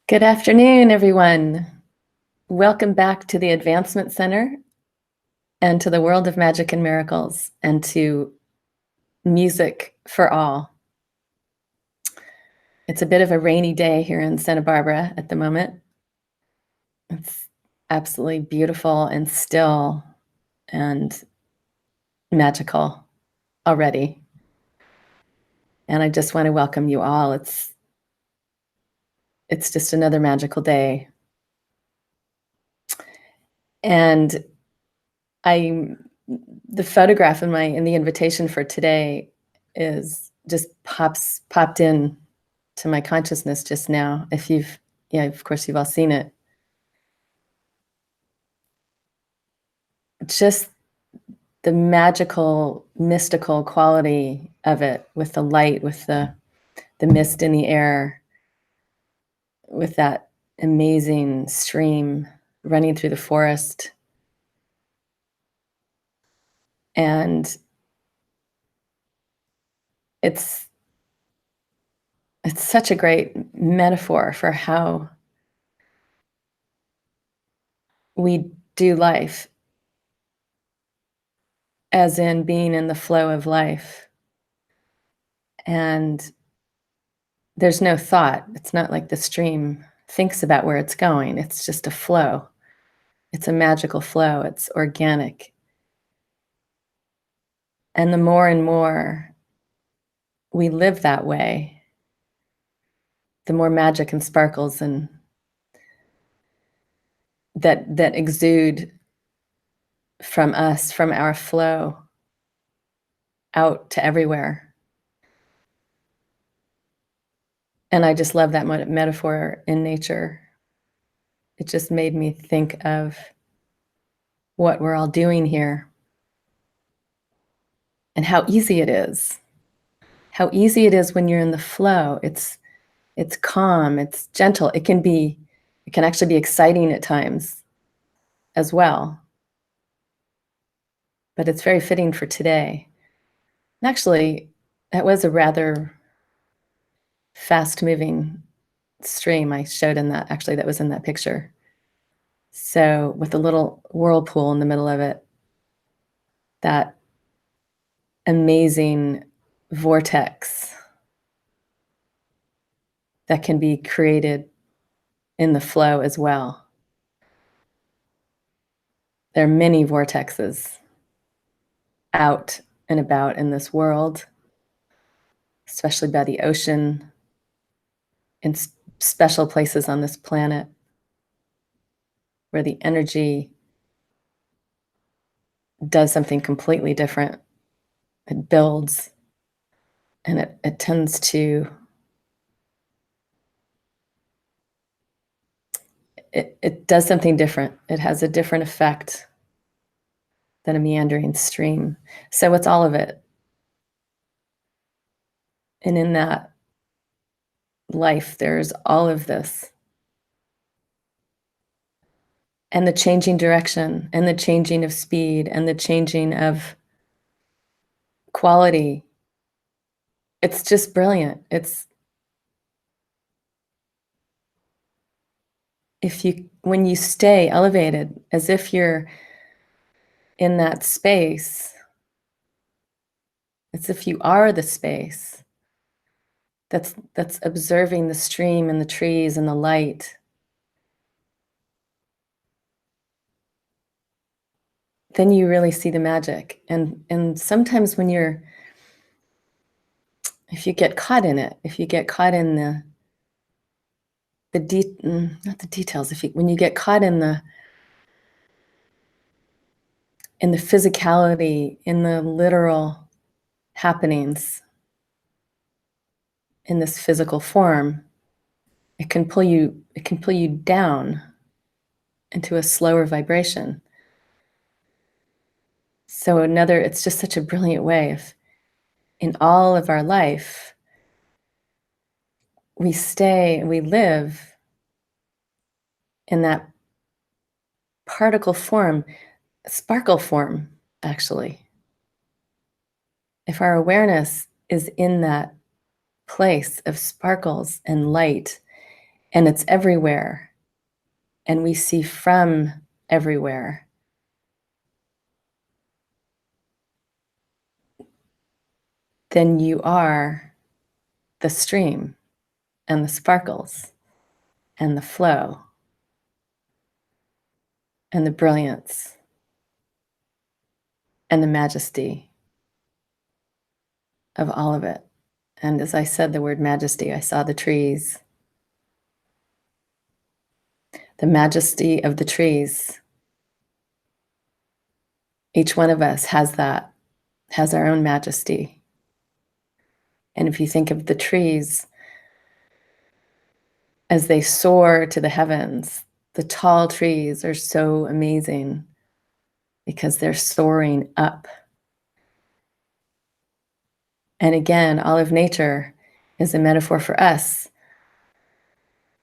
Good afternoon, everyone. Welcome back to the Advancement Center and to the world of magic and miracles and to music for all. It's a bit of a rainy day here in Santa Barbara at the moment. It's absolutely beautiful and still and magical already. And I just want to welcome you all. It's just another magical day. And the photograph in the invitation for today is just popped in to my consciousness just now. Of course you've all seen it. Just the magical, mystical quality of it with the light, with the mist in the air, with that amazing stream running through the forest. And it's such a great metaphor for how we do life, as in being in the flow of life. And there's no thought. It's not like the stream thinks about where it's going. It's just a flow. It's a magical flow. It's organic. And the more and more we live that way, the more magic and sparkles and that exude from us, from our flow, out to everywhere. And I just love that metaphor in nature. It just made me think of what we're all doing here and how easy it is. How easy it is when you're in the flow. It's calm, it's gentle. It can actually be exciting at times as well. But it's very fitting for today. And actually, that was a rather fast-moving stream I showed that was in that picture. So with a little whirlpool in the middle of it, that amazing vortex that can be created in the flow as well. There are many vortexes out and about in this world, especially by the ocean, in special places on this planet where the energy does something completely different. It builds, and it tends to, it does something different. It has a different effect than a meandering stream. So it's all of it. And in that life, there's all of this. And the changing direction, and the changing of speed, and the changing of quality. It's just brilliant. When you stay elevated, as if you're in that space, as if you are the space that's observing the stream and the trees and the light, then you really see the magic. And sometimes if you get caught in it, if you get caught in not the details, when you get caught in the physicality, in the literal happenings in this physical form, it can pull you down into a slower vibration. So it's just such a brilliant way of, in all of our life, we live in that particle form, sparkle form, actually. If our awareness is in that place of sparkles and light and it's everywhere, and we see from everywhere, then you are the stream and the sparkles and the flow and the brilliance and the majesty of all of it. And as I said the word majesty, I saw the trees, the majesty of the trees. Each one of us has that, has our own majesty. And if you think of the trees as they soar to the heavens, the tall trees are so amazing because they're soaring up. And again, all of nature is a metaphor for us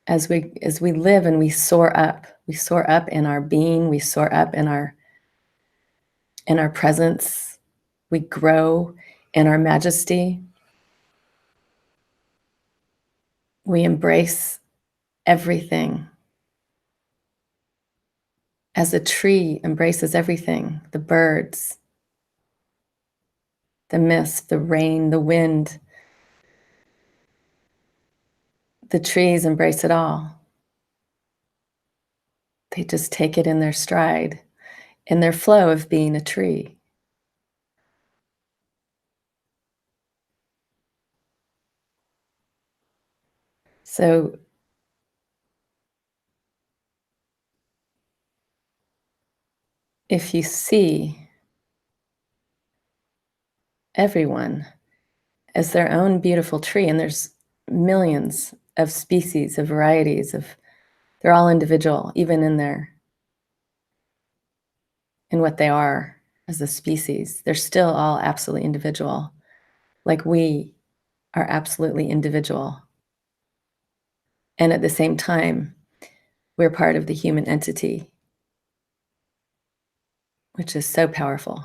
as we live and we soar up. We soar up in our being, we soar up in our presence, we grow in our majesty. We embrace everything as a tree embraces everything, the birds, the mist, the rain, the wind. The trees embrace it all. They just take it in their stride, in their flow of being a tree. So if you see everyone as their own beautiful tree, and there's millions of species, of varieties, they're all individual, even in what they are as a species. They're still all absolutely individual, like we are absolutely individual. And at the same time, we're part of the human entity, which is so powerful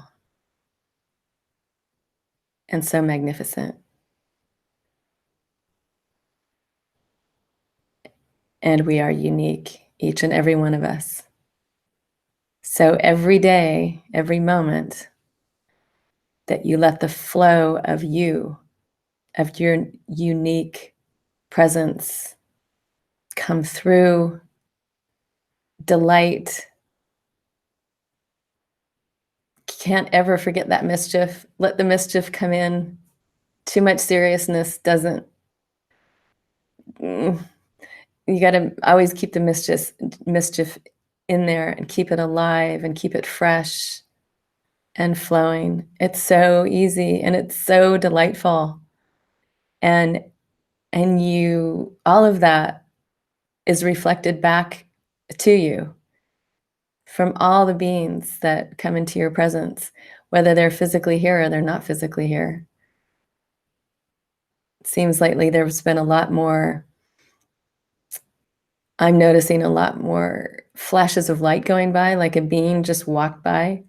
and so magnificent. And we are unique, each and every one of us. So every day, every moment that you let the flow of you, of your unique presence come through, delight, can't ever forget that mischief. Let the mischief come in. Too much seriousness doesn't, you got to always keep the mischief in there and keep it alive and keep it fresh and flowing. It's so easy and it's so delightful. And you, all of that is reflected back to you from all the beings that come into your presence, whether they're physically here or they're not physically here. It seems lately there's been a lot more, I'm noticing a lot more flashes of light going by, like a being just walked by.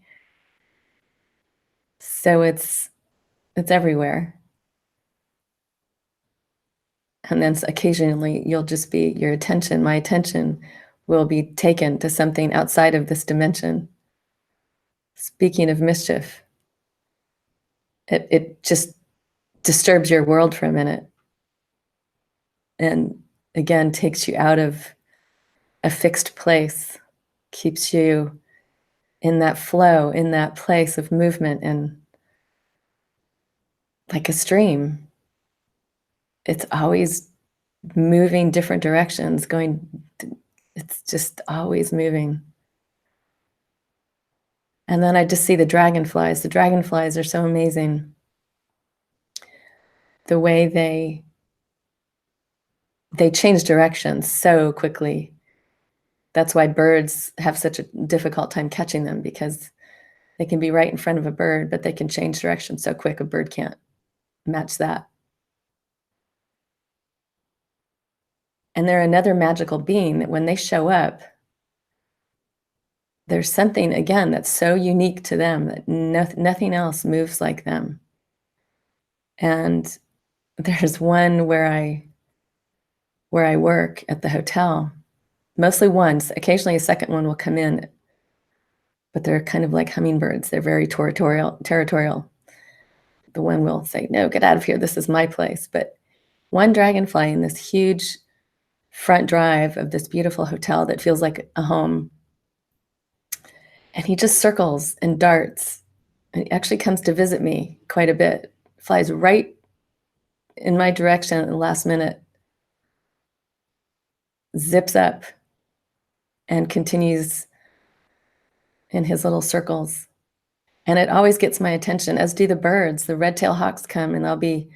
So it's everywhere. And then occasionally you'll just be, my attention will be taken to something outside of this dimension. Speaking of mischief, it just disturbs your world for a minute. And again, takes you out of a fixed place, keeps you in that flow, in that place of movement, and like a stream. It's always moving different directions, it's just always moving. And then I just see the dragonflies. The dragonflies are so amazing. The way they change directions so quickly. That's why birds have such a difficult time catching them, because they can be right in front of a bird, but they can change direction so quick a bird can't match that. And they're another magical being that when they show up, there's something, again, that's so unique to them that nothing else moves like them. And there's one where where I work at the hotel, mostly ones. Occasionally, a second one will come in, but they're kind of like hummingbirds. They're very territorial. The one will say, "No, get out of here. This is my place." But one dragonfly in this huge front drive of this beautiful hotel that feels like a home, and he just circles and darts, and he actually comes to visit me quite a bit, flies right in my direction at the last minute, zips up, and continues in his little circles. And it always gets my attention, as do the birds. The red-tailed hawks come, and they'll be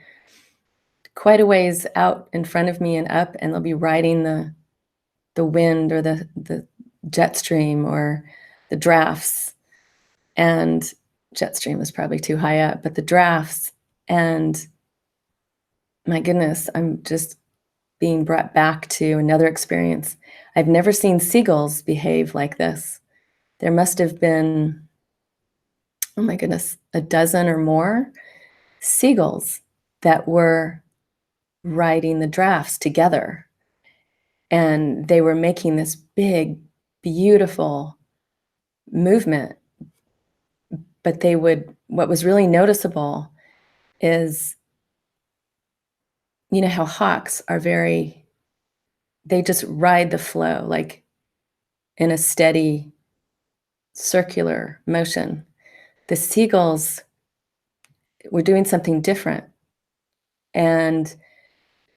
quite a ways out in front of me and up, and they'll be riding the wind or the jet stream or the drafts. And jet stream is probably too high up, but the drafts, and my goodness, I'm just being brought back to another experience. I've never seen seagulls behave like this. There must have been, oh my goodness, a dozen or more seagulls that were riding the drafts together. And they were making this big, beautiful movement. But what was really noticeable is, you know how hawks are they just ride the flow, like in a steady circular motion. The seagulls were doing something different, and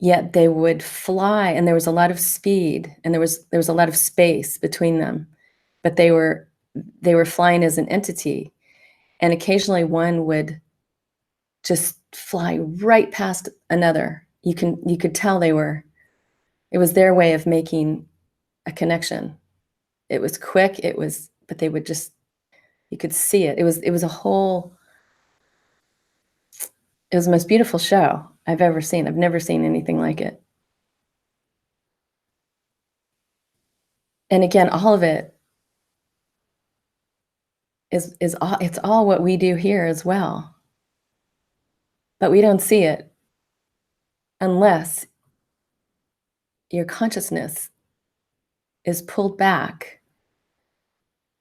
yet they would fly, and there was a lot of speed, and there was a lot of space between them, but they were flying as an entity, and occasionally one would just fly right past another. You could tell it was their way of making a connection. It was quick, but they would just, you could see it. It was the most beautiful show I've ever seen. I've never seen anything like it. And again, all of it it's all what we do here as well. But we don't see it unless your consciousness is pulled back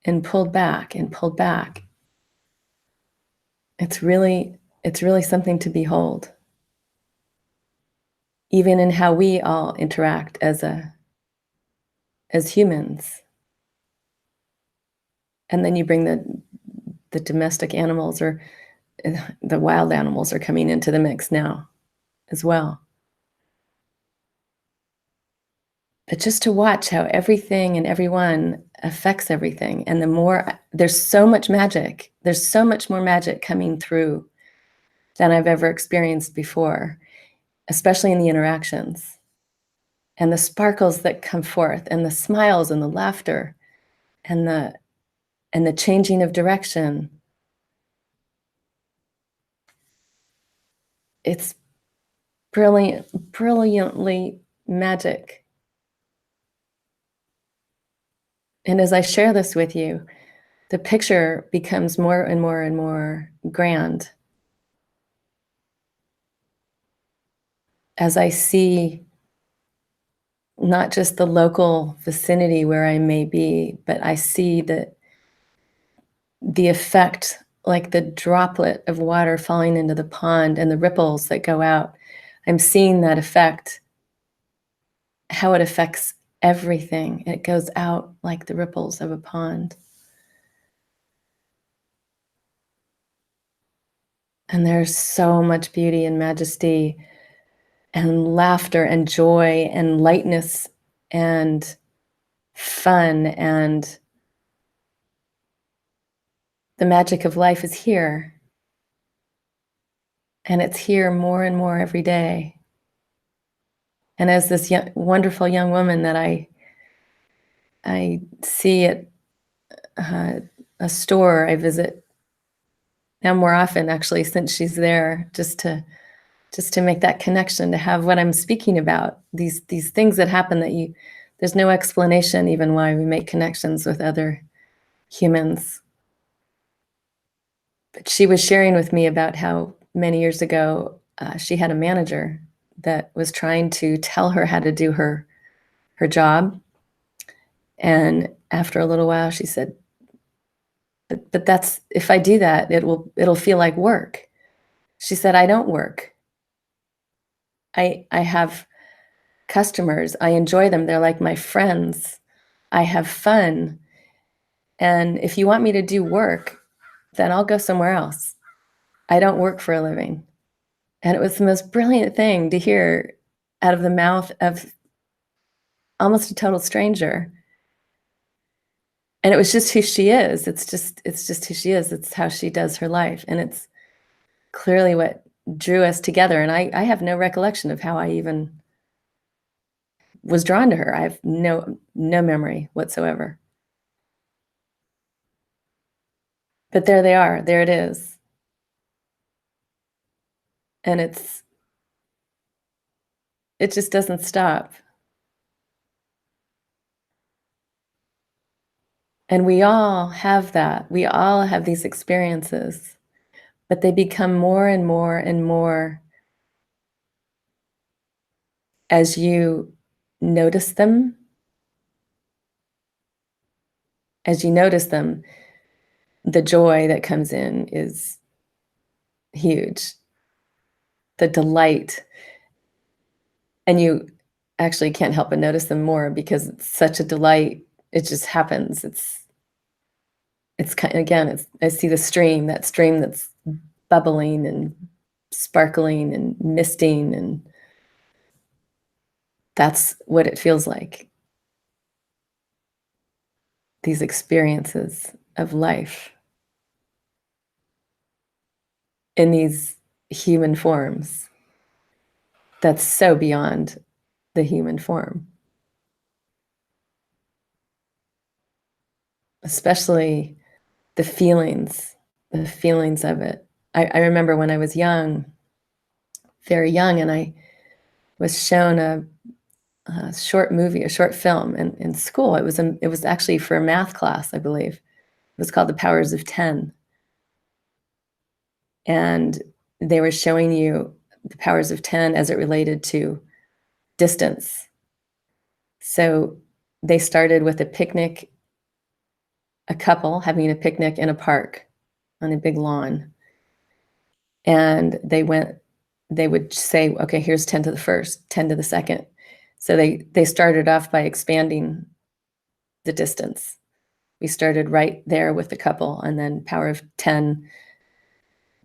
and pulled back and pulled back. It's really something to behold. Even in how we all interact as humans. And then you bring the domestic animals, or the wild animals are coming into the mix now as well. But just to watch how everything and everyone affects everything. And there's so much magic. There's so much more magic coming through than I've ever experienced before, especially in the interactions. And the sparkles that come forth, and the smiles and the laughter, and the changing of direction. It's brilliantly magic. And as I share this with you, the picture becomes more and more and more grand as I see not just the local vicinity where I may be, but I see the effect, like the droplet of water falling into the pond and the ripples that go out. I'm seeing that effect, how it affects everything. It goes out like the ripples of a pond. And there's so much beauty and majesty and laughter and joy and lightness and fun, and the magic of life is here. And it's here more and more every day. And as this wonderful young woman that I see at a store I visit now more often, actually, since she's there, just to make that connection, to have what I'm speaking about, these things that happen that there's no explanation even why we make connections with other humans. But she was sharing with me about how many years ago she had a manager that was trying to tell her how to do her job. And after a little while, she said, but that's if I do that, it'll feel like work. She said, I don't work. I have customers. I enjoy them. They're like my friends. I have fun. And if you want me to do work, then I'll go somewhere else. I don't work for a living. And it was the most brilliant thing to hear out of the mouth of almost a total stranger. And it was just who she is. It's just who she is. It's how she does her life. And it's clearly what drew us together. And I have no recollection of how I even was drawn to her. I have no memory whatsoever. But there they are. There it is. And it just doesn't stop. And we all have that. We all have these experiences, but they become more and more and more as you notice them. As you notice them, the joy that comes in is huge. The delight. And you actually can't help but notice them more because it's such a delight. It just happens. It's kind again, I see the stream, that stream that's bubbling and sparkling and misting, and that's what it feels like. These experiences of life in these human forms that's so beyond the human form. Especially the feelings of it. I remember when I was young, very young, and I was shown a short movie, a short film in school. It was actually for a math class, I believe. It was called The Powers of 10. And they were showing you the powers of 10 as it related to distance. So they started with a picnic, a couple having a picnic in a park on a big lawn. And they would say, okay, here's 10 to the first, 10 to the second. So they started off by expanding the distance. We started right there with the couple, and then power of 10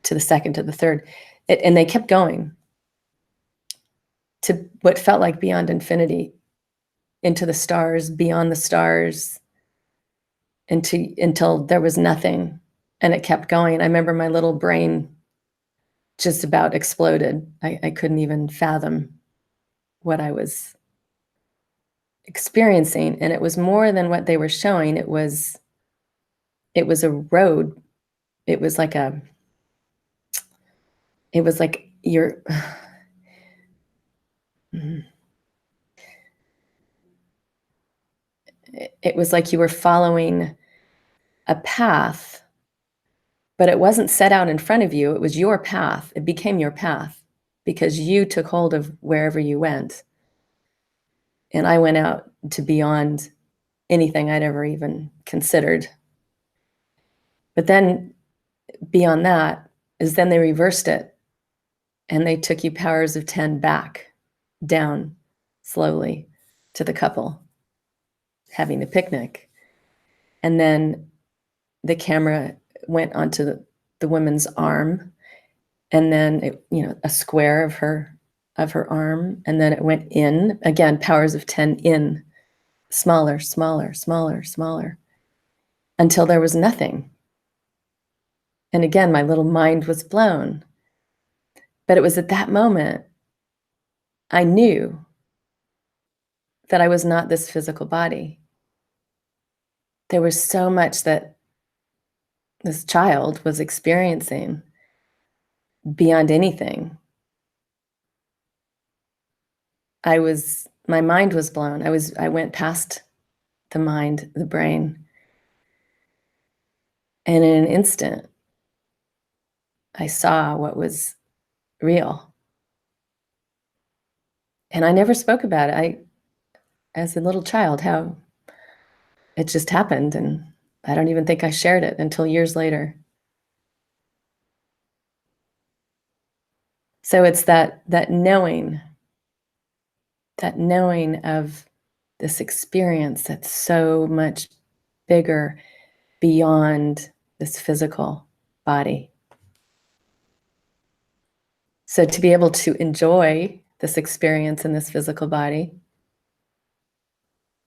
to the second to the third. And they kept going to what felt like beyond infinity, into the stars, beyond the stars, until there was nothing. And it kept going. I remember my little brain just about exploded. I couldn't even fathom what I was experiencing. And it was more than what they were showing. It was a road. It was like you're it was like you were following a path, but it wasn't set out in front of you. It was your path. It became your path because you took hold of wherever you went. And I went out to beyond anything I'd ever even considered. But then beyond that is then they reversed it and they took you powers of 10 back down slowly to the couple having a picnic. And then the camera went onto the woman's arm, and then a square of her arm, and then it went in again, powers of 10 in, smaller, smaller, smaller, smaller, until there was nothing. And again, my little mind was blown. But it was at that moment I knew that I was not this physical body. There was so much that this child was experiencing beyond anything. My mind was blown. I went past the mind, the brain. And in an instant, I saw what was real. And I never spoke about it. As a little child, how it just happened, and I don't even think I shared it until years later. So it's that knowing of this experience that's so much bigger beyond this physical body. So to be able to enjoy this experience in this physical body,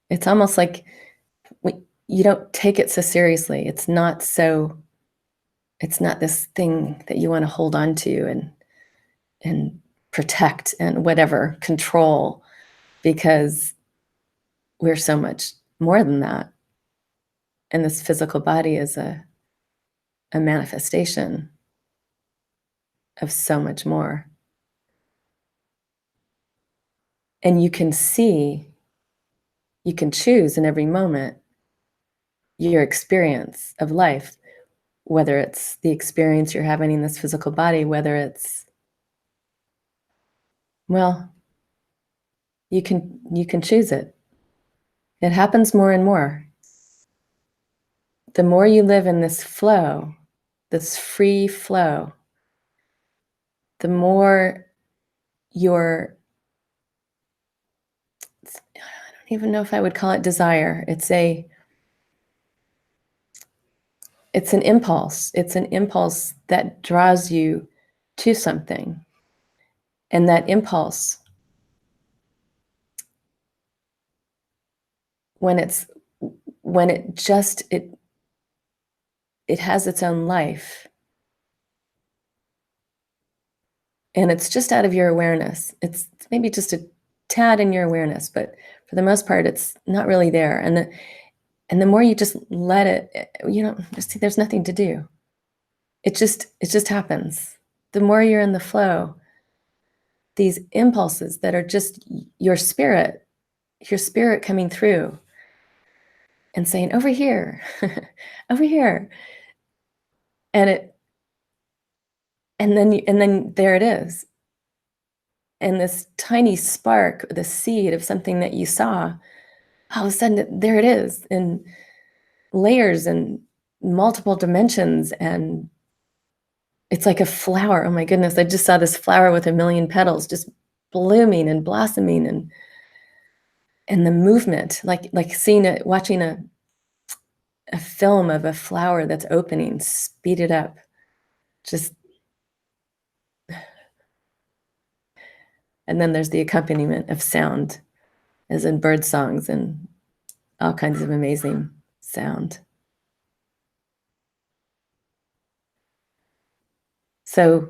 it's almost like you don't take it so seriously. It's not this thing that you want to hold on to and protect and whatever, control, because we're so much more than that. And this physical body is a manifestation of so much more. And you can choose in every moment your experience of life, whether it's the experience you're having in this physical body, whether it's, well, you can choose it. It happens more and more. The more you live in this flow, this free flow, the more your, I don't even know if I would call it desire. It's an impulse. It's an impulse that draws you to something. And that impulse, when it has its own life, and it's just out of your awareness. It's maybe just a tad in your awareness, but for the most part, it's not really there. And the more you just let it, see, there's nothing to do. It just happens. The more you're in the flow, these impulses that are just your spirit coming through and saying, over here, over here. And then there it is. And this tiny spark, the seed of something that you saw, all of a sudden there it is in layers and multiple dimensions. And it's like a flower. Oh my goodness, I just saw this flower with 1,000,000 petals just blooming and blossoming, and the movement, like watching a film of a flower that's opening, speed it up. Just, and then there's the accompaniment of sound, as in bird songs and all kinds of amazing sound. So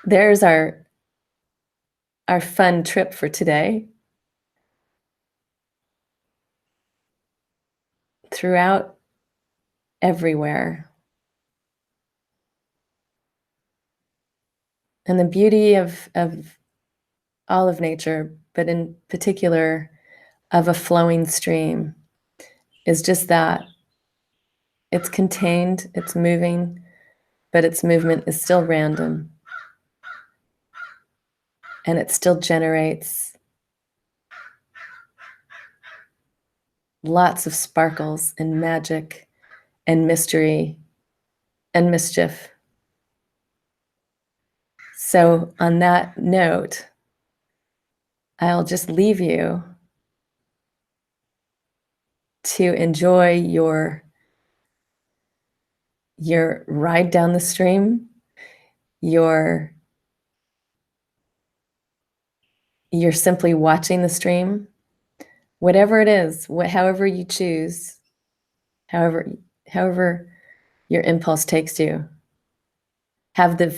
there's our fun trip for today. Throughout, everywhere. And the beauty of all of nature, but in particular of a flowing stream, is just that it's contained, it's moving, but its movement is still random. And it still generates lots of sparkles and magic and mystery and mischief. So on that note, I'll just leave you to enjoy your ride down the stream, you're simply watching the stream, whatever it is, however you choose, however your impulse takes you. Have the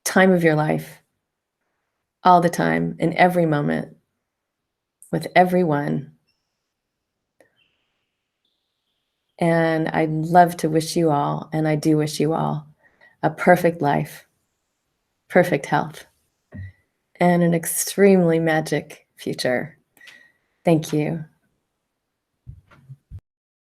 time of your life, all the time, in every moment, with everyone. And I'd love to wish you all, and I do wish you all, a perfect life, perfect health, and an extremely magic future. Thank you.